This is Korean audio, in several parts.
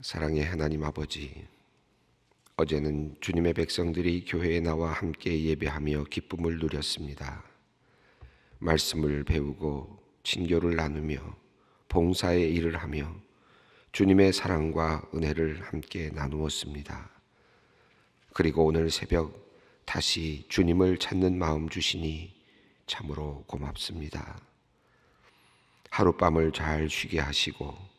사랑의 하나님 아버지, 어제는 주님의 백성들이 교회에 나와 함께 예배하며 기쁨을 누렸습니다. 말씀을 배우고 친교를 나누며 봉사의 일을 하며 주님의 사랑과 은혜를 함께 나누었습니다. 그리고 오늘 새벽 다시 주님을 찾는 마음 주시니 참으로 고맙습니다. 하룻밤을 잘 쉬게 하시고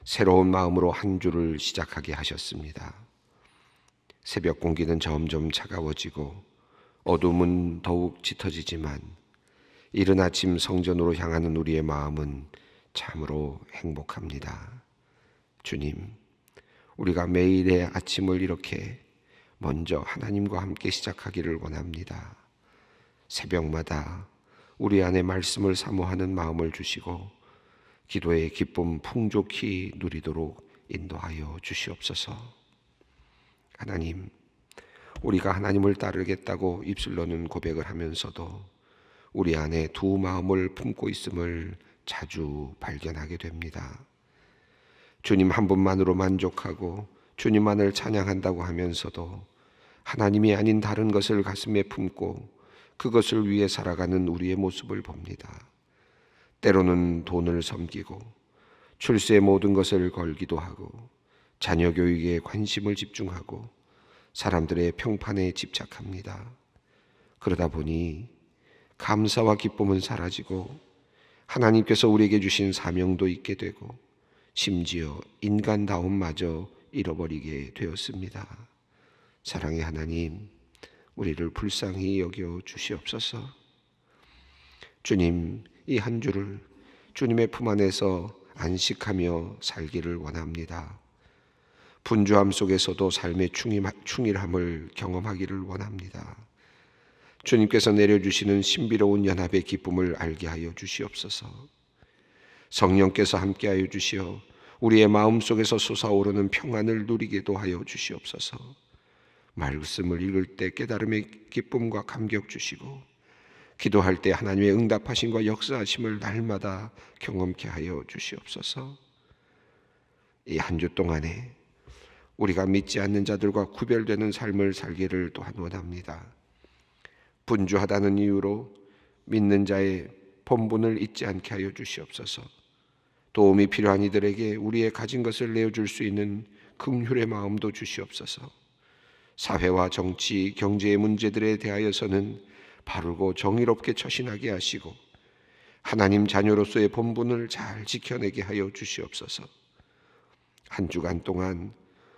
새로운 마음으로 한 주를 시작하게 하셨습니다. 새벽 공기는 점점 차가워지고 어둠은 더욱 짙어지지만 이른 아침 성전으로 향하는 우리의 마음은 참으로 행복합니다. 주님, 우리가 매일의 아침을 이렇게 먼저 하나님과 함께 시작하기를 원합니다. 새벽마다 우리 안에 말씀을 사모하는 마음을 주시고 기도의 기쁨 풍족히 누리도록 인도하여 주시옵소서. 하나님, 우리가 하나님을 따르겠다고 입술로는 고백을 하면서도 우리 안에 두 마음을 품고 있음을 자주 발견하게 됩니다. 주님 한 분만으로 만족하고 주님만을 찬양한다고 하면서도 하나님이 아닌 다른 것을 가슴에 품고 그것을 위해 살아가는 우리의 모습을 봅니다. 때로는 돈을 섬기고 출세의 모든 것을 걸기도 하고 자녀 교육에 관심을 집중하고 사람들의 평판에 집착합니다. 그러다 보니 감사와 기쁨은 사라지고 하나님께서 우리에게 주신 사명도 잊게 되고 심지어 인간다움마저 잃어버리게 되었습니다. 사랑의 하나님, 우리를 불쌍히 여겨 주시옵소서. 주님, 이 한 주를 주님의 품 안에서 안식하며 살기를 원합니다. 분주함 속에서도 삶의 충실함을 경험하기를 원합니다. 주님께서 내려주시는 신비로운 연합의 기쁨을 알게 하여 주시옵소서. 성령께서 함께하여 주시어 우리의 마음속에서 솟아오르는 평안을 누리게도 하여 주시옵소서. 말씀을 읽을 때 깨달음의 기쁨과 감격 주시고 기도할 때 하나님의 응답하심과 역사하심을 날마다 경험케 하여 주시옵소서. 이 한 주 동안에 우리가 믿지 않는 자들과 구별되는 삶을 살기를 또한 원합니다. 분주하다는 이유로 믿는 자의 본분을 잊지 않게 하여 주시옵소서. 도움이 필요한 이들에게 우리의 가진 것을 내어줄 수 있는 긍휼의 마음도 주시옵소서. 사회와 정치, 경제의 문제들에 대하여서는 바르고 정의롭게 처신하게 하시고 하나님 자녀로서의 본분을 잘 지켜내게 하여 주시옵소서. 한 주간 동안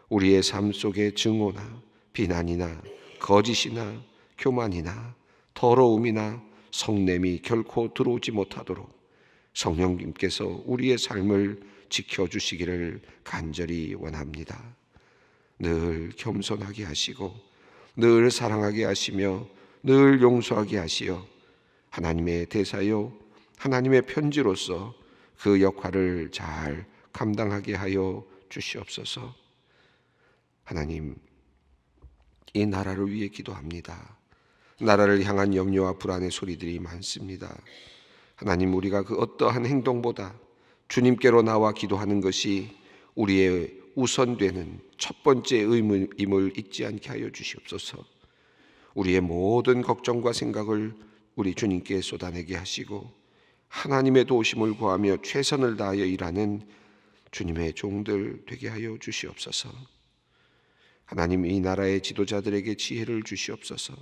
우리의 삶 속에 증오나 비난이나 거짓이나 교만이나 더러움이나 성냄이 결코 들어오지 못하도록 성령님께서 우리의 삶을 지켜주시기를 간절히 원합니다. 늘 겸손하게 하시고 늘 사랑하게 하시며 늘 용서하게 하시어 하나님의 대사요 하나님의 편지로서 그 역할을 잘 감당하게 하여 주시옵소서. 하나님, 이 나라를 위해 기도합니다. 나라를 향한 염려와 불안의 소리들이 많습니다. 하나님, 우리가 그 어떠한 행동보다 주님께로 나와 기도하는 것이 우리의 우선되는 첫 번째 의무임을 잊지 않게 하여 주시옵소서. 우리의 모든 걱정과 생각을 우리 주님께 쏟아내게 하시고 하나님의 도우심을 구하며 최선을 다하여 일하는 주님의 종들 되게 하여 주시옵소서. 하나님, 이 나라의 지도자들에게 지혜를 주시옵소서.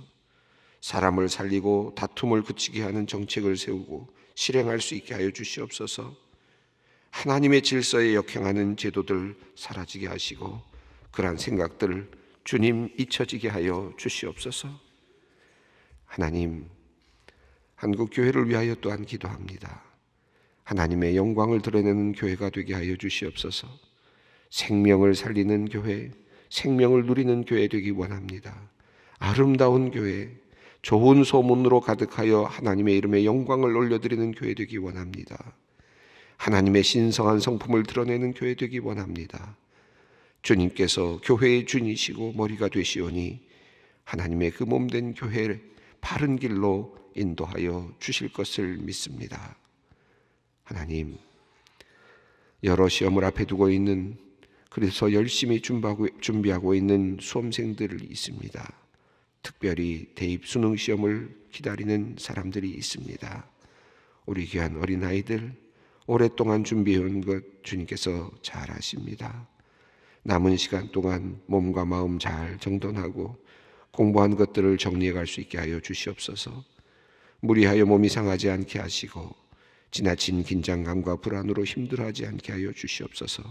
사람을 살리고 다툼을 그치게 하는 정책을 세우고 실행할 수 있게 하여 주시옵소서. 하나님의 질서에 역행하는 제도들 사라지게 하시고 그러한 생각들을 주님 잊혀지게 하여 주시옵소서. 하나님, 한국 교회를 위하여 또한 기도합니다. 하나님의 영광을 드러내는 교회가 되게 하여 주시옵소서. 생명을 살리는 교회, 생명을 누리는 교회 되기 원합니다. 아름다운 교회, 좋은 소문으로 가득하여 하나님의 이름에 영광을 올려드리는 교회 되기 원합니다. 하나님의 신성한 성품을 드러내는 교회 되기 원합니다. 주님께서 교회의 주이시고 머리가 되시오니 하나님의 그 몸된 교회를 바른 길로 인도하여 주실 것을 믿습니다. 하나님, 여러 시험을 앞에 두고 있는 그래서 열심히 준비하고 있는 수험생들이 있습니다. 특별히 대입 수능 시험을 기다리는 사람들이 있습니다. 우리 귀한 어린아이들, 오랫동안 준비해온 것 주님께서 잘 아십니다. 남은 시간 동안 몸과 마음 잘 정돈하고 공부한 것들을 정리해 갈 수 있게 하여 주시옵소서. 무리하여 몸이 상하지 않게 하시고 지나친 긴장감과 불안으로 힘들어하지 않게 하여 주시옵소서.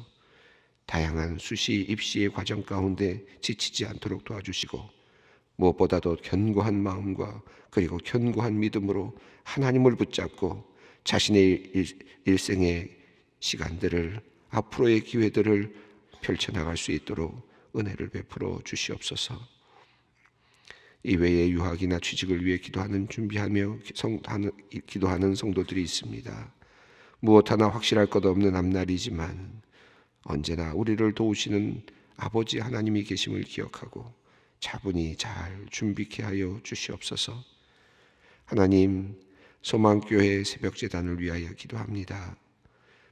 다양한 수시, 입시의 과정 가운데 지치지 않도록 도와주시고 무엇보다도 견고한 마음과 그리고 견고한 믿음으로 하나님을 붙잡고 자신의 일생의 시간들을, 앞으로의 기회들을 펼쳐나갈 수 있도록 은혜를 베풀어 주시옵소서. 이외에 유학이나 취직을 위해 준비하며 기도하는 성도들이 있습니다. 무엇 하나 확실할 것 없는 앞날이지만 언제나 우리를 도우시는 아버지 하나님이 계심을 기억하고 차분히 잘 준비케 하여 주시옵소서. 하나님, 소망교회 새벽제단을 위하여 기도합니다.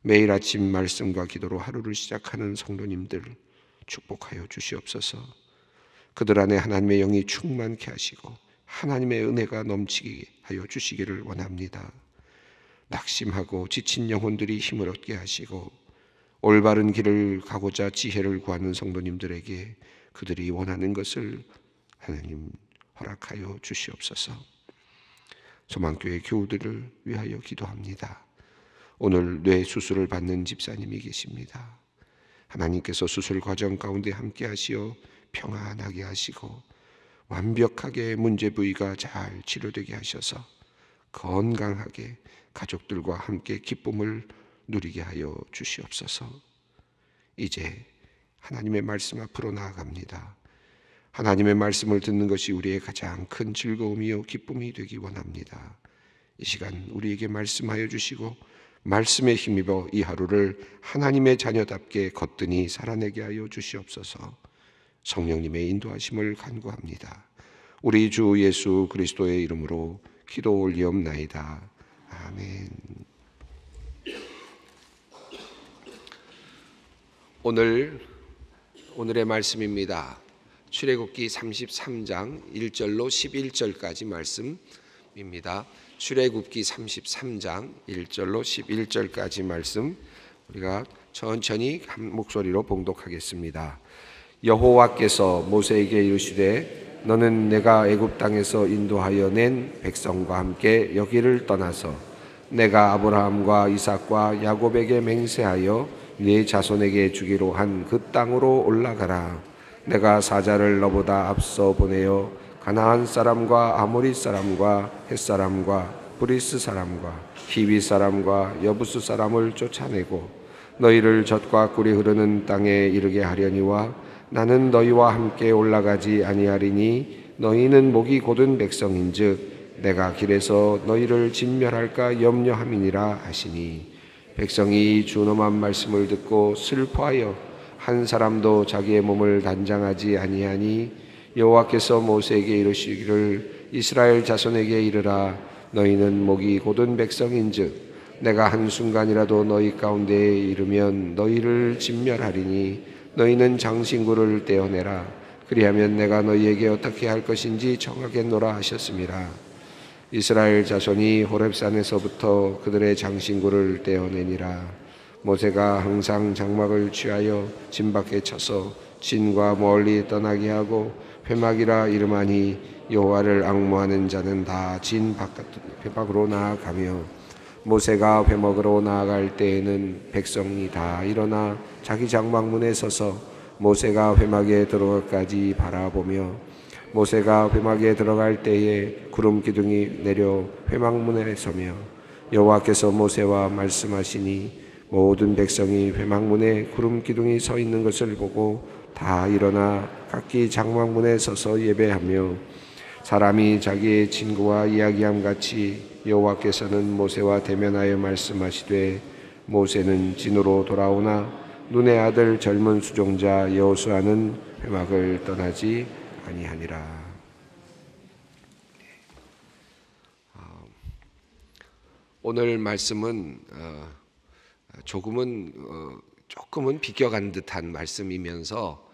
매일 아침 말씀과 기도로 하루를 시작하는 성도님들 축복하여 주시옵소서. 그들 안에 하나님의 영이 충만케 하시고 하나님의 은혜가 넘치게 하여 주시기를 원합니다. 낙심하고 지친 영혼들이 힘을 얻게 하시고 올바른 길을 가고자 지혜를 구하는 성도님들에게 그들이 원하는 것을 하나님 허락하여 주시옵소서. 소망교회 교우들을 위하여 기도합니다. 오늘 뇌 수술을 받는 집사님이 계십니다. 하나님께서 수술 과정 가운데 함께 하시어 평안하게 하시고 완벽하게 문제 부위가 잘 치료되게 하셔서 건강하게 가족들과 함께 기쁨을 누리게 하여 주시옵소서. 이제 하나님의 말씀 앞으로 나아갑니다. 하나님의 말씀을 듣는 것이 우리의 가장 큰 즐거움이요 기쁨이 되기 원합니다. 이 시간 우리에게 말씀하여 주시고 말씀에 힘입어 이 하루를 하나님의 자녀답게 거뜬히 살아내게 하여 주시옵소서. 성령님의 인도하심을 간구합니다. 우리 주 예수 그리스도의 이름으로 기도 올리옵나이다. 아멘. 오늘의 말씀입니다. 출애굽기 33장 1절로 11절까지 말씀입니다. 출애굽기 33장 1절로 11절까지 말씀 우리가 천천히 한 목소리로 봉독하겠습니다. 여호와께서 모세에게 이르시되 너는 내가 애굽 땅에서 인도하여 낸 백성과 함께 여기를 떠나서 내가 아브라함과 이삭과 야곱에게 맹세하여 네 자손에게 주기로 한 그 땅으로 올라가라. 내가 사자를 너보다 앞서 보내어 가나안 사람과 아모리 사람과 헷 사람과 브리스 사람과 히비 사람과 여부스 사람을 쫓아내고 너희를 젖과 꿀이 흐르는 땅에 이르게 하려니와 나는 너희와 함께 올라가지 아니하리니 너희는 목이 곧은 백성인즉 내가 길에서 너희를 진멸할까 염려함이니라 하시니 백성이 준엄한 말씀을 듣고 슬퍼하여 한 사람도 자기의 몸을 단장하지 아니하니 여호와께서 모세에게 이르시기를 이스라엘 자손에게 이르라 너희는 목이 곧은 백성인즉 내가 한순간이라도 너희 가운데에 이르면 너희를 진멸하리니 너희는 장신구를 떼어내라. 그리하면 내가 너희에게 어떻게 할 것인지 정하겠노라 하셨습니다. 이스라엘 자손이 호렙산에서부터 그들의 장신구를 떼어내니라. 모세가 항상 장막을 취하여 진 밖에 쳐서 진과 멀리 떠나게 하고 회막이라 이름하니 여호와를 앙모하는 자는 다 진 밖으로 나아가며 모세가 회막으로 나아갈 때에는 백성이 다 일어나 자기 장막문에 서서 모세가 회막에 들어가기까지 바라보며 모세가 회막에 들어갈 때에 구름 기둥이 내려 회막문에 서며 여호와께서 모세와 말씀하시니 모든 백성이 회막문에 구름 기둥이 서 있는 것을 보고 다 일어나 각기 장막문에 서서 예배하며 사람이 자기의 친구와 이야기함 같이 여호와께서는 모세와 대면하여 말씀하시되 모세는 진으로 돌아오나 눈의 아들 젊은 수종자 여호수아는 회막을 떠나지 아니하니라. 오늘 말씀은 조금은 조금은 비껴간 듯한 말씀이면서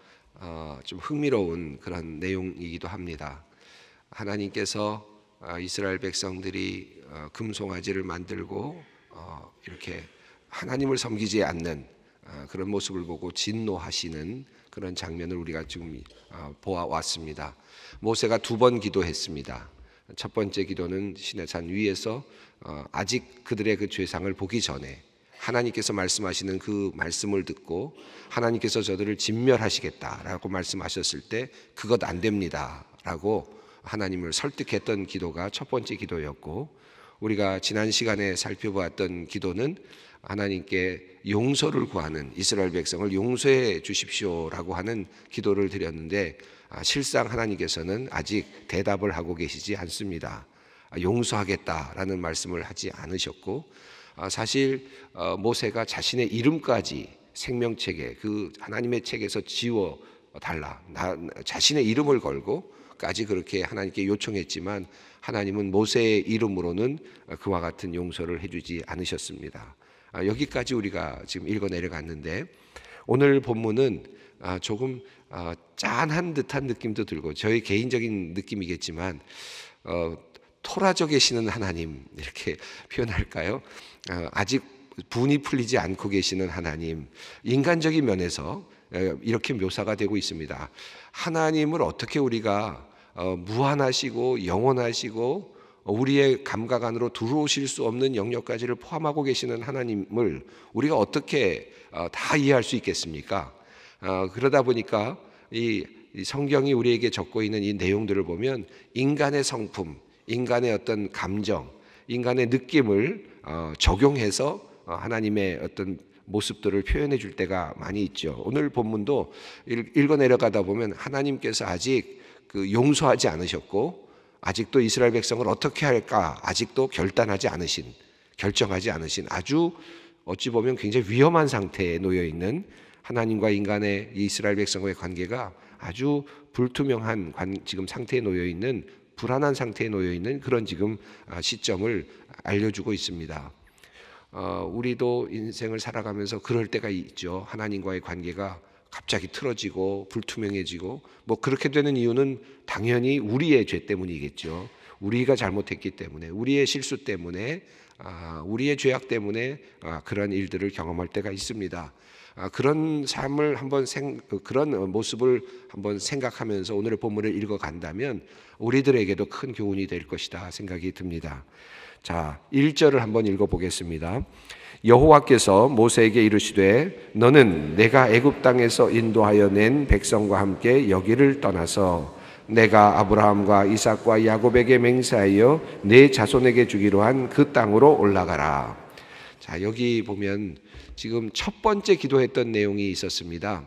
좀 흥미로운 그런 내용이기도 합니다. 하나님께서 이스라엘 백성들이 금송아지를 만들고 이렇게 하나님을 섬기지 않는 그런 모습을 보고 진노하시는 그런 장면을 우리가 지금 보아왔습니다. 모세가 2번 기도했습니다. 첫 번째 기도는 시내산 위에서 아직 그들의 그 죄상을 보기 전에 하나님께서 말씀하시는 그 말씀을 듣고 하나님께서 저들을 진멸하시겠다라고 말씀하셨을 때 그것 안 됩니다 라고 하나님을 설득했던 기도가 첫 번째 기도였고, 우리가 지난 시간에 살펴보았던 기도는 하나님께 용서를 구하는, 이스라엘 백성을 용서해 주십시오라고 하는 기도를 드렸는데 실상 하나님께서는 아직 대답을 하고 계시지 않습니다. 용서하겠다라는 말씀을 하지 않으셨고, 사실 모세가 자신의 이름까지 생명책에 그 하나님의 책에서 지워 달라, 자신의 이름을 걸고까지 그렇게 하나님께 요청했지만 하나님은 모세의 이름으로는 그와 같은 용서를 해주지 않으셨습니다. 여기까지 우리가 지금 읽어 내려갔는데, 오늘 본문은 조금 짠한 듯한 느낌도 들고, 저의 개인적인 느낌이겠지만 토라져 계시는 하나님, 이렇게 표현할까요? 아직 분이 풀리지 않고 계시는 하나님, 인간적인 면에서 이렇게 묘사가 되고 있습니다. 하나님을 어떻게 우리가 무한하시고 영원하시고 우리의 감각 안으로 들어오실 수 없는 영역까지를 포함하고 계시는 하나님을 우리가 어떻게 다 이해할 수 있겠습니까? 그러다 보니까 이 성경이 우리에게 적고 있는 이 내용들을 보면 인간의 성품, 인간의 어떤 감정, 인간의 느낌을 적용해서 하나님의 어떤 모습들을 표현해 줄 때가 많이 있죠. 오늘 본문도 읽어 내려가다 보면 하나님께서 아직 용서하지 않으셨고 아직도 이스라엘 백성을 어떻게 할까 아직도 결정하지 않으신 아주 어찌 보면 굉장히 위험한 상태에 놓여 있는 하나님과 인간의 이스라엘 백성과의 관계가 아주 불투명한 지금 상태에 놓여 있는, 불안한 상태에 놓여 있는 그런 지금 시점을 알려주고 있습니다. 우리도 인생을 살아가면서 그럴 때가 있죠. 하나님과의 관계가 갑자기 틀어지고 불투명해지고, 뭐 그렇게 되는 이유는 당연히 우리의 죄 때문이겠죠. 우리가 잘못했기 때문에, 우리의 실수 때문에, 우리의 죄악 때문에 그런 일들을 경험할 때가 있습니다. 그런 삶을 그런 모습을 한번 생각하면서 오늘의 본문을 읽어간다면 우리들에게도 큰 교훈이 될 것이다 생각이 듭니다. 자, 1절을 한번 읽어보겠습니다. 여호와께서 모세에게 이르시되 너는 내가 애굽 땅에서 인도하여 낸 백성과 함께 여기를 떠나서 내가 아브라함과 이삭과 야곱에게 맹세하여 내 자손에게 주기로 한 그 땅으로 올라가라. 자, 여기 보면 지금 첫 번째 기도했던 내용이 있었습니다.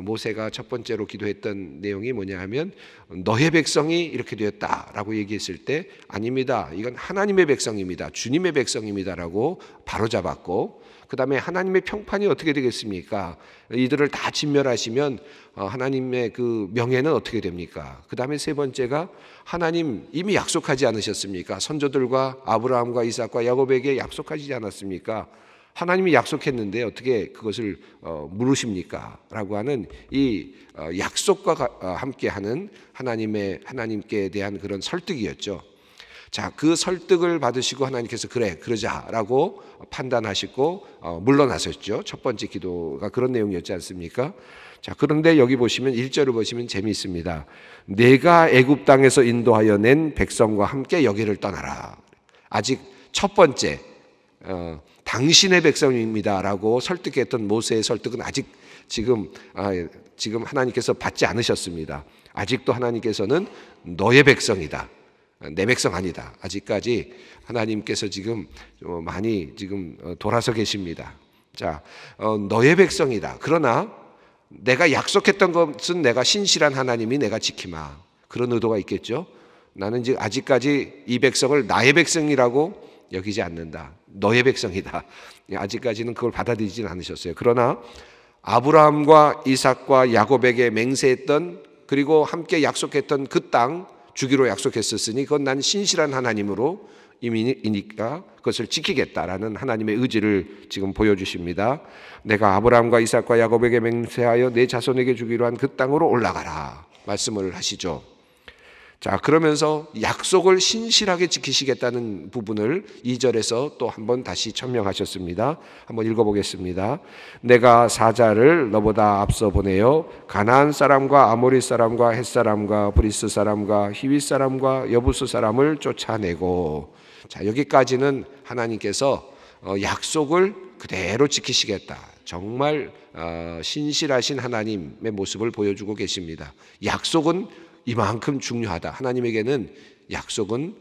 모세가 첫 번째로 기도했던 내용이 뭐냐 하면 너의 백성이 이렇게 되었다라고 얘기했을 때 아닙니다. 이건 하나님의 백성입니다. 주님의 백성입니다라고 바로잡았고, 그 다음에 하나님의 평판이 어떻게 되겠습니까? 이들을 다 진멸하시면 하나님의 그 명예는 어떻게 됩니까? 그 다음에 세 번째가 하나님 이미 약속하지 않으셨습니까? 선조들과 아브라함과 이삭과 야곱에게 약속하지 않았습니까? 하나님이 약속했는데 어떻게 그것을 물으십니까? 라고 하는 이 약속과 함께하는 하나님께 대한 그런 설득이었죠. 자, 그 설득을 받으시고 하나님께서 그래 그러자라고 판단하시고 물러나셨죠. 첫 번째 기도가 그런 내용이었지 않습니까? 자, 그런데 여기 보시면 1절을 보시면 재미있습니다. 내가 애굽 땅에서 인도하여 낸 백성과 함께 여기를 떠나라. 아직 첫 번째 당신의 백성입니다라고 설득했던 모세의 설득은 아직 지금 하나님께서 받지 않으셨습니다. 아직도 하나님께서는 너의 백성이다, 내 백성 아니다. 아직까지 하나님께서 지금 많이 지금 돌아서 계십니다. 자, 너의 백성이다. 그러나 내가 약속했던 것은 내가 신실한 하나님이 내가 지키마. 그런 의도가 있겠죠. 나는 지금 아직까지 이 백성을 나의 백성이라고 여기지 않는다. 너의 백성이다. 아직까지는 그걸 받아들이진 않으셨어요. 그러나 아브라함과 이삭과 야곱에게 맹세했던, 그리고 함께 약속했던 그 땅 주기로 약속했었으니 그건 난 신실한 하나님으로 이니까 그것을 지키겠다라는 하나님의 의지를 지금 보여주십니다. 내가 아브라함과 이삭과 야곱에게 맹세하여 내 자손에게 주기로 한 그 땅으로 올라가라 말씀을 하시죠. 자, 그러면서 약속을 신실하게 지키시겠다는 부분을 2절에서 또 한번 다시 천명하셨습니다. 한번 읽어보겠습니다. 내가 사자를 너보다 앞서 보내어 가나안 사람과 아모리 사람과 헷 사람과 브리스 사람과 히윗 사람과 여부스 사람을 쫓아내고, 자, 여기까지는 하나님께서 약속을 그대로 지키시겠다. 정말 신실하신 하나님의 모습을 보여주고 계십니다. 약속은 이만큼 중요하다. 하나님에게는 약속은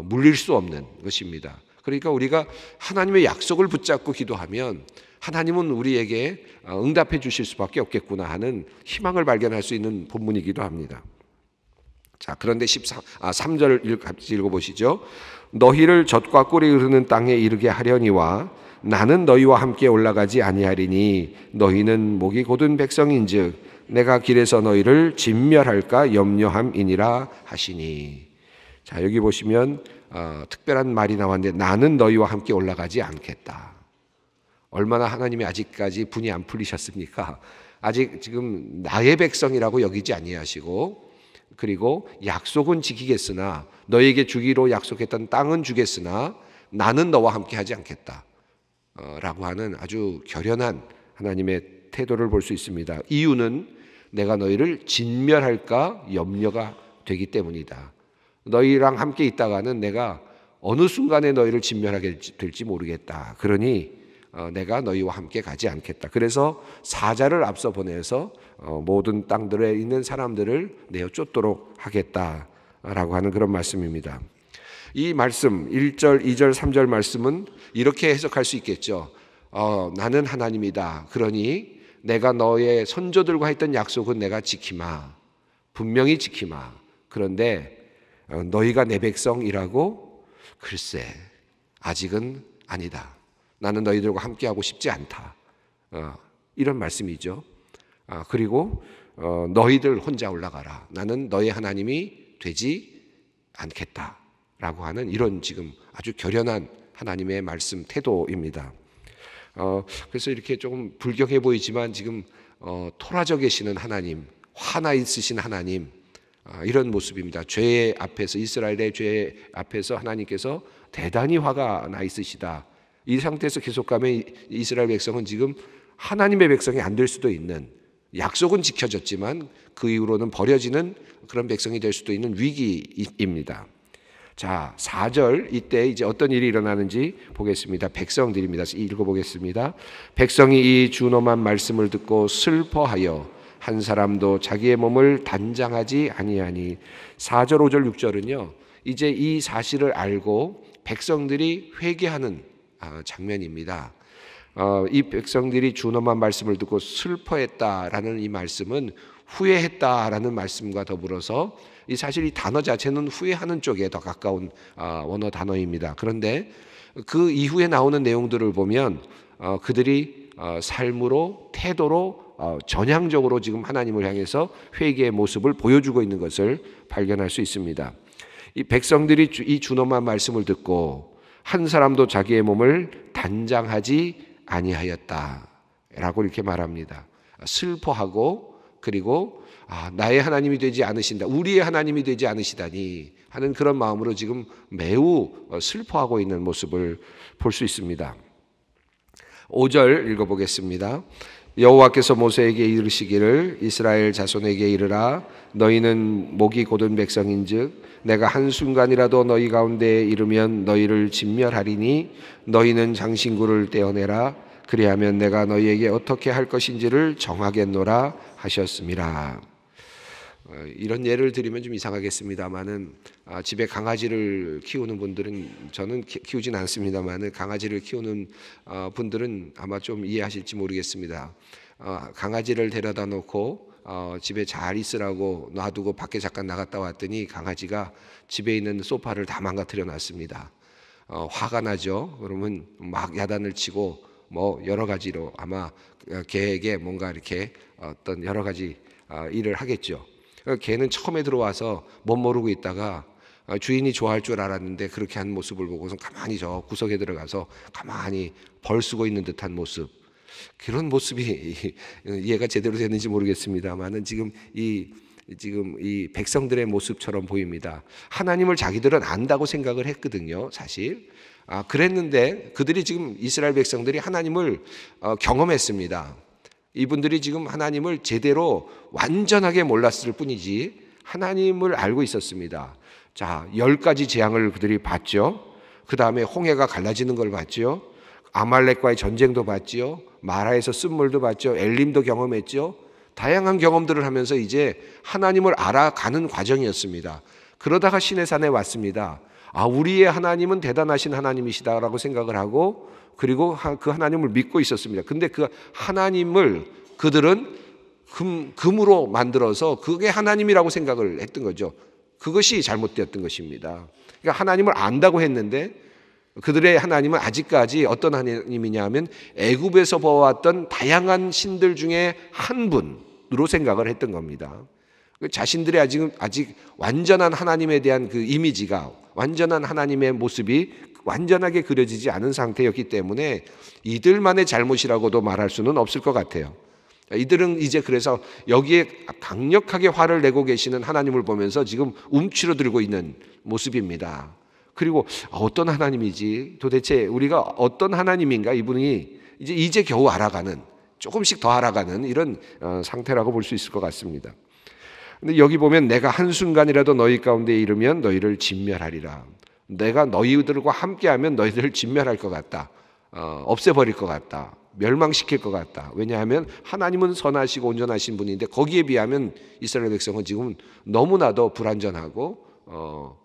물릴 수 없는 것입니다. 그러니까 우리가 하나님의 약속을 붙잡고 기도하면 하나님은 우리에게 응답해 주실 수밖에 없겠구나 하는 희망을 발견할 수 있는 본문이기도 합니다. 자, 그런데 3절 같이 읽어보시죠. 너희를 젖과 꿀이 흐르는 땅에 이르게 하려니와 나는 너희와 함께 올라가지 아니하리니 너희는 목이 곧은 백성인즉 내가 길에서 너희를 진멸할까 염려함이니라 하시니. 자, 여기 보시면 특별한 말이 나왔는데 나는 너희와 함께 올라가지 않겠다. 얼마나 하나님이 아직까지 분이 안 풀리셨습니까? 아직 지금 나의 백성이라고 여기지 아니하시고, 그리고 약속은 지키겠으나 너희에게 주기로 약속했던 땅은 주겠으나 나는 너와 함께 하지 않겠다 라고 하는 아주 결연한 하나님의 태도를 볼 수 있습니다. 이유는 내가 너희를 진멸할까 염려가 되기 때문이다. 너희랑 함께 있다가는 내가 어느 순간에 너희를 진멸하게 될지 모르겠다. 그러니 내가 너희와 함께 가지 않겠다. 그래서 사자를 앞서 보내서 모든 땅들에 있는 사람들을 내어 쫓도록 하겠다라고 하는 그런 말씀입니다. 이 말씀 1절, 2절, 3절 말씀은 이렇게 해석할 수 있겠죠. 나는 하나님이다. 그러니 내가 너의 선조들과 했던 약속은 내가 지키마. 분명히 지키마. 그런데 너희가 내 백성이라고? 글쎄, 아직은 아니다. 나는 너희들과 함께하고 싶지 않다. 이런 말씀이죠. 그리고 너희들 혼자 올라가라. 나는 너희 하나님이 되지 않겠다. 라고 하는 이런 지금 아주 결연한 하나님의 말씀 태도입니다. 그래서 이렇게 조금 불경해 보이지만 지금 토라져 계시는 하나님, 화나 있으신 하나님, 이런 모습입니다. 죄 앞에서, 이스라엘의 죄 앞에서 하나님께서 대단히 화가 나 있으시다. 이 상태에서 계속 가면 이스라엘 백성은 지금 하나님의 백성이 안 될 수도 있는, 약속은 지켜졌지만 그 이후로는 버려지는 그런 백성이 될 수도 있는 위기입니다. 자, 4절 이때 이제 어떤 일이 일어나는지 보겠습니다. 백성들입니다. 읽어보겠습니다. 백성이 이 준엄한 말씀을 듣고 슬퍼하여 한 사람도 자기의 몸을 단장하지 아니하니. 4절, 5절, 6절은요 이제 이 사실을 알고 백성들이 회개하는 장면입니다. 이 백성들이 준엄한 말씀을 듣고 슬퍼했다라는 이 말씀은 후회했다라는 말씀과 더불어서 이 사실 이 단어 자체는 후회하는 쪽에 더 가까운 원어 단어입니다. 그런데 그 이후에 나오는 내용들을 보면 그들이 삶으로, 태도로 전향적으로 지금 하나님을 향해서 회개의 모습을 보여주고 있는 것을 발견할 수 있습니다. 이 백성들이 이 준엄한 말씀을 듣고 한 사람도 자기의 몸을 단장하지 아니하였다라고 이렇게 말합니다. 슬퍼하고, 그리고 나의 하나님이 되지 않으신다, 우리의 하나님이 되지 않으시다니 하는 그런 마음으로 지금 매우 슬퍼하고 있는 모습을 볼 수 있습니다. 5절 읽어보겠습니다. 여호와께서 모세에게 이르시기를 이스라엘 자손에게 이르라. 너희는 목이 곧은 백성인즉 내가 한순간이라도 너희 가운데에 이르면 너희를 진멸하리니 너희는 장신구를 떼어내라. 그리하면 내가 너희에게 어떻게 할 것인지를 정하겠노라 하셨습니다. 이런 예를 드리면 좀 이상하겠습니다만은 집에 강아지를 키우는 분들은, 저는 키우진 않습니다만은 강아지를 키우는 분들은 아마 좀 이해하실지 모르겠습니다. 강아지를 데려다 놓고 집에 잘 있으라고 놔두고 밖에 잠깐 나갔다 왔더니 강아지가 집에 있는 소파를 다 망가뜨려 놨습니다. 화가 나죠. 그러면 막 야단을 치고 뭐 여러 가지로 아마 개에게 뭔가 이렇게 어떤 여러 가지 일을 하겠죠. 개는 처음에 들어와서 못 모르고 있다가 주인이 좋아할 줄 알았는데 그렇게 한 모습을 보고서 가만히 저 구석에 들어가서 가만히 벌 쓰고 있는 듯한 모습, 그런 모습이 이해가 제대로 되는지 모르겠습니다만은 지금 이 백성들의 모습처럼 보입니다. 하나님을 자기들은 안다고 생각을 했거든요, 사실. 그랬는데 그들이 지금 이스라엘 백성들이 하나님을 경험했습니다. 이분들이 지금 하나님을 제대로 완전하게 몰랐을 뿐이지 하나님을 알고 있었습니다. 자, 10가지 재앙을 그들이 봤죠. 그 다음에 홍해가 갈라지는 걸 봤죠. 아말렉과의 전쟁도 봤죠. 마라에서 쓴물도 봤죠. 엘림도 경험했죠. 다양한 경험들을 하면서 이제 하나님을 알아가는 과정이었습니다. 그러다가 시내산에 왔습니다. 우리의 하나님은 대단하신 하나님이시다라고 생각을 하고, 그리고 그 하나님을 믿고 있었습니다. 근데 그 하나님을 그들은 금으로 만들어서 그게 하나님이라고 생각을 했던 거죠. 그것이 잘못되었던 것입니다. 그러니까 하나님을 안다고 했는데 그들의 하나님은 아직까지 어떤 하나님이냐 하면 애굽에서 보아왔던 다양한 신들 중에 한 분으로 생각을 했던 겁니다. 자신들의 아직 완전한 하나님에 대한 그 이미지가, 완전한 하나님의 모습이 완전하게 그려지지 않은 상태였기 때문에 이들만의 잘못이라고도 말할 수는 없을 것 같아요. 이들은 이제 그래서 여기에 강력하게 화를 내고 계시는 하나님을 보면서 지금 움츠러들고 있는 모습입니다. 그리고 어떤 하나님이지, 도대체 우리가 어떤 하나님인가, 이분이 이제 겨우 알아가는, 조금씩 더 알아가는 이런 상태라고 볼 수 있을 것 같습니다. 근데 여기 보면 내가 한순간이라도 너희 가운데 이르면 너희를 진멸하리라. 내가 너희들과 함께하면 너희들을 진멸할 것 같다. 없애버릴 것 같다. 멸망시킬 것 같다. 왜냐하면 하나님은 선하시고 온전하신 분인데 거기에 비하면 이스라엘 백성은 지금 너무나도 불완전하고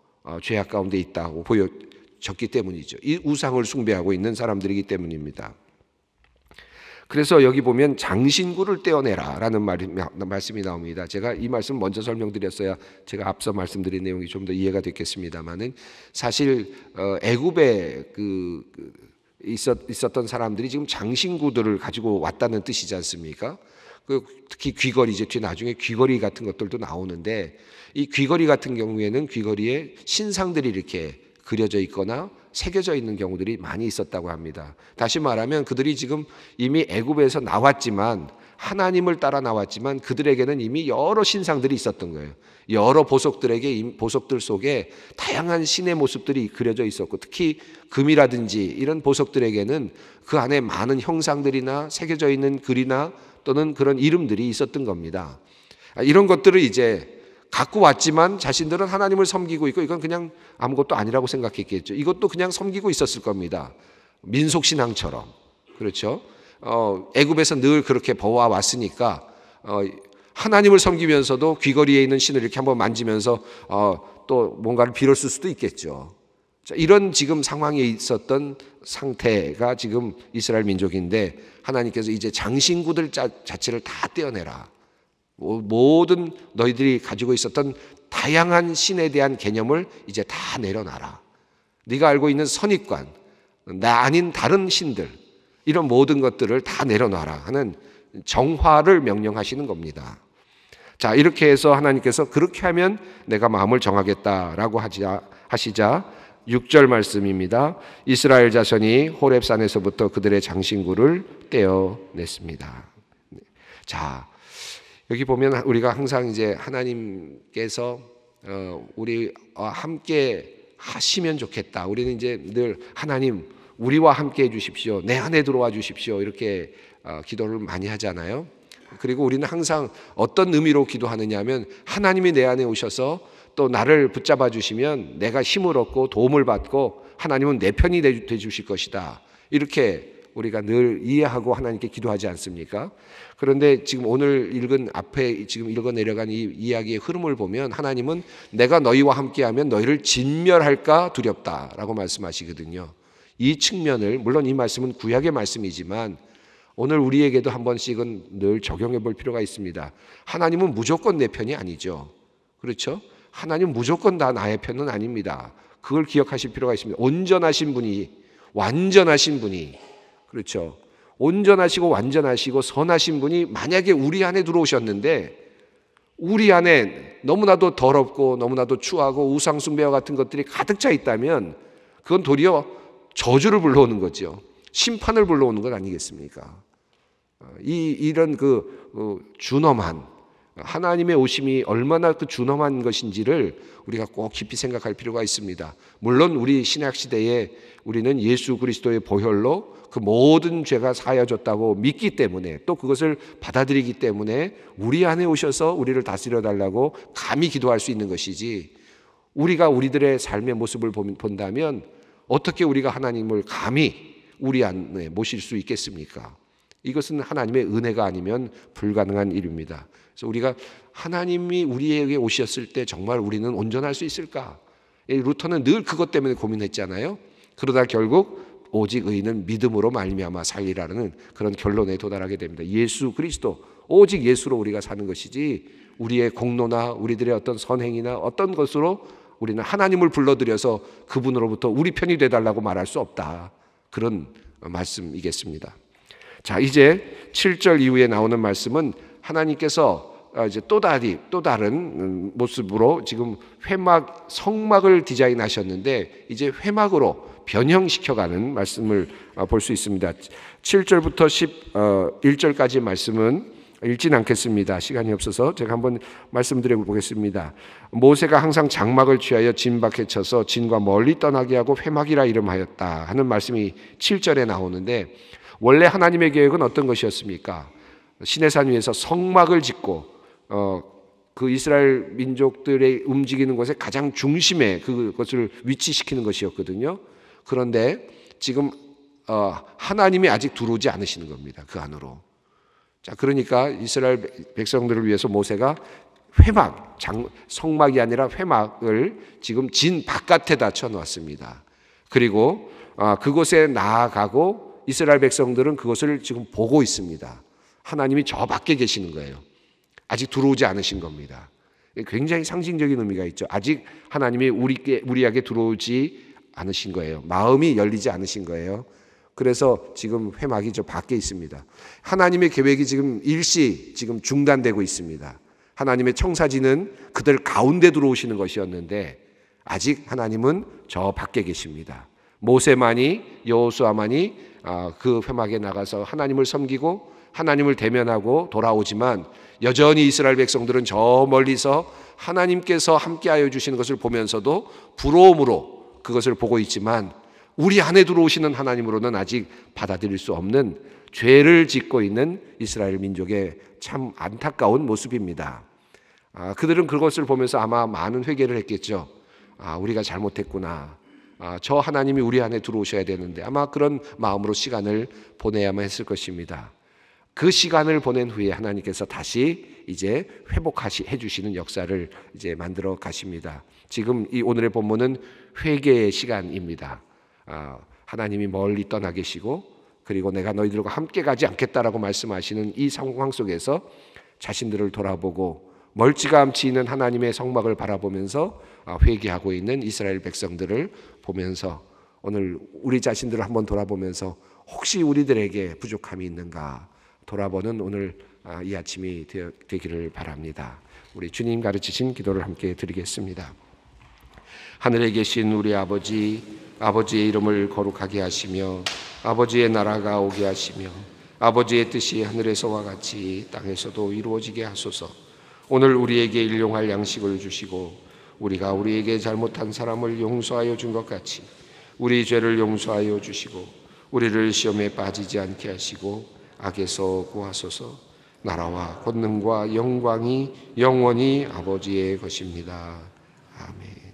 죄악 가운데 있다고 보여졌기 때문이죠. 이 우상을 숭배하고 있는 사람들이기 때문입니다. 그래서 여기 보면 장신구를 떼어내라 라는 말씀이 나옵니다. 제가 이 말씀 먼저 설명드렸어야 제가 앞서 말씀드린 내용이 좀 더 이해가 됐겠습니다만은, 사실 애굽에 있었던 사람들이 지금 장신구들을 가지고 왔다는 뜻이지 않습니까? 특히 귀걸이, 이제 나중에 귀걸이 같은 것들도 나오는데, 이 귀걸이 같은 경우에는 귀걸이에 신상들이 이렇게 그려져 있거나 새겨져 있는 경우들이 많이 있었다고 합니다. 다시 말하면 그들이 지금 이미 애굽에서 나왔지만, 하나님을 따라 나왔지만 그들에게는 이미 여러 신상들이 있었던 거예요. 여러 보석들 속에 다양한 신의 모습들이 그려져 있었고, 특히 금이라든지 이런 보석들에게는 그 안에 많은 형상들이나 새겨져 있는 글이나 또는 그런 이름들이 있었던 겁니다. 이런 것들을 이제 갖고 왔지만 자신들은 하나님을 섬기고 있고, 이건 그냥 아무것도 아니라고 생각했겠죠. 이것도 그냥 섬기고 있었을 겁니다. 민속신앙처럼. 그렇죠? 애굽에서 늘 그렇게 보아왔으니까 하나님을 섬기면서도 귀걸이에 있는 신을 이렇게 한번 만지면서 또 뭔가를 빌었을 수도 있겠죠. 자, 이런 지금 상황에 있었던 상태가 지금 이스라엘 민족인데, 하나님께서 이제 장신구들 자체를 다 떼어내라. 모든 너희들이 가지고 있었던 다양한 신에 대한 개념을 이제 다 내려놔라. 네가 알고 있는 선입관, 나 아닌 다른 신들, 이런 모든 것들을 다 내려놔라 하는 정화를 명령하시는 겁니다. 자, 이렇게 해서 하나님께서 그렇게 하면 내가 마음을 정하겠다라고 하시자 6절 말씀입니다. 이스라엘 자손이 호렙산에서부터 그들의 장신구를 떼어냈습니다. 자, 여기 보면 우리가 항상 이제 하나님께서 우리와 함께 하시면 좋겠다. 우리는 이제 늘 하나님 우리와 함께 해 주십시오. 내 안에 들어와 주십시오. 이렇게 기도를 많이 하잖아요. 그리고 우리는 항상 어떤 의미로 기도하느냐 하면, 하나님이 내 안에 오셔서 또 나를 붙잡아 주시면 내가 힘을 얻고 도움을 받고 하나님은 내 편이 돼 주실 것이다. 이렇게 우리가 늘 이해하고 하나님께 기도하지 않습니까? 그런데 지금 오늘 앞에 지금 읽어 내려간 이 이야기의 흐름을 보면, 하나님은 내가 너희와 함께하면 너희를 진멸할까 두렵다라고 말씀하시거든요. 이 측면을, 물론 이 말씀은 구약의 말씀이지만 오늘 우리에게도 한 번씩은 늘 적용해 볼 필요가 있습니다. 하나님은 무조건 내 편이 아니죠. 그렇죠? 하나님은 무조건 다 나의 편은 아닙니다. 그걸 기억하실 필요가 있습니다. 온전하신 분이, 완전하신 분이, 그렇죠? 온전하시고 완전하시고 선하신 분이 만약에 우리 안에 들어오셨는데 우리 안에 너무나도 더럽고 너무나도 추하고 우상숭배와 같은 것들이 가득 차 있다면 그건 도리어 저주를 불러오는 거죠. 심판을 불러오는 것 아니겠습니까? 이런 준엄한 하나님의 오심이 얼마나 준엄한 것인지를 우리가 꼭 깊이 생각할 필요가 있습니다. 물론 우리 신약 시대에 우리는 예수 그리스도의 보혈로 그 모든 죄가 사하여졌다고 믿기 때문에, 또 그것을 받아들이기 때문에 우리 안에 오셔서 우리를 다스려 달라고 감히 기도할 수 있는 것이지, 우리가 우리들의 삶의 모습을 본다면 어떻게 우리가 하나님을 감히 우리 안에 모실 수 있겠습니까? 이것은 하나님의 은혜가 아니면 불가능한 일입니다. 그래서 우리가 하나님이 우리에게 오셨을 때 정말 우리는 온전할 수 있을까? 루터는 늘 그것 때문에 고민했잖아요. 그러다 결국 오직 의인은 믿음으로 말미암아 살리라는 그런 결론에 도달하게 됩니다. 예수 그리스도, 오직 예수로 우리가 사는 것이지 우리의 공로나 우리들의 어떤 선행이나 어떤 것으로 우리는 하나님을 불러들여서 그분으로부터 우리 편이 되달라고 말할 수 없다. 그런 말씀이겠습니다. 자, 이제 7절 이후에 나오는 말씀은 하나님께서 이제 또 다른 모습으로 지금 성막을 디자인하셨는데 이제 회막으로 변형시켜가는 말씀을 볼 수 있습니다. 7절부터 11절까지 말씀은 읽진 않겠습니다. 시간이 없어서 제가 한번 말씀드려 보겠습니다. 모세가 항상 장막을 취하여 진 밖에 쳐서 진과 멀리 떠나게 하고 회막이라 이름하였다 하는 말씀이 7절에 나오는데, 원래 하나님의 계획은 어떤 것이었습니까? 시내산 위에서 성막을 짓고 그 이스라엘 민족들의 움직이는 것의 가장 중심에 그것을 위치시키는 것이었거든요. 그런데 지금 하나님이 아직 들어오지 않으시는 겁니다. 그 안으로. 자, 그러니까 이스라엘 백성들을 위해서 모세가 성막이 아니라 회막을 지금 진 바깥에다 쳐놓았습니다. 그리고 그곳에 나아가고 이스라엘 백성들은 그것을 지금 보고 있습니다. 하나님이 저 밖에 계시는 거예요. 아직 들어오지 않으신 겁니다. 굉장히 상징적인 의미가 있죠. 아직 하나님이 우리에게 들어오지 않으신 거예요. 마음이 열리지 않으신 거예요. 그래서 지금 회막이 저 밖에 있습니다. 하나님의 계획이 지금 일시 지금 중단되고 있습니다. 하나님의 청사진은 그들 가운데 들어오시는 것이었는데 아직 하나님은 저 밖에 계십니다. 모세만이, 여호수아만이 그 회막에 나가서 하나님을 섬기고 하나님을 대면하고 돌아오지만 여전히 이스라엘 백성들은 저 멀리서 하나님께서 함께하여 주시는 것을 보면서도 부러움으로 그것을 보고 있지만 우리 안에 들어오시는 하나님으로는 아직 받아들일 수 없는 죄를 짓고 있는 이스라엘 민족의 참 안타까운 모습입니다. 그들은 그것을 보면서 아마 많은 회개를 했겠죠. 우리가 잘못했구나. 저 하나님이 우리 안에 들어오셔야 되는데, 아마 그런 마음으로 시간을 보내야만 했을 것입니다. 그 시간을 보낸 후에 하나님께서 다시 이제 회복해 주시는 역사를 이제 만들어 가십니다. 지금 이 오늘의 본문은 회개의 시간입니다. 하나님이 멀리 떠나 계시고 그리고 내가 너희들과 함께 가지 않겠다라고 말씀하시는 이 상황 속에서 자신들을 돌아보고 멀찌감치 있는 하나님의 성막을 바라보면서 회개하고 있는 이스라엘 백성들을 보면서 오늘 우리 자신들을 한번 돌아보면서 혹시 우리들에게 부족함이 있는가 돌아보는 오늘 이 아침이 되기를 바랍니다. 우리 주님 가르치신 기도를 함께 드리겠습니다. 하늘에 계신 우리 아버지, 아버지의 이름을 거룩하게 하시며 아버지의 나라가 오게 하시며 아버지의 뜻이 하늘에서와 같이 땅에서도 이루어지게 하소서. 오늘 우리에게 일용할 양식을 주시고 우리가 우리에게 잘못한 사람을 용서하여 준 것 같이 우리 죄를 용서하여 주시고 우리를 시험에 빠지지 않게 하시고 악에서 구하소서. 나라와 권능과 영광이 영원히 아버지의 것입니다. 아멘.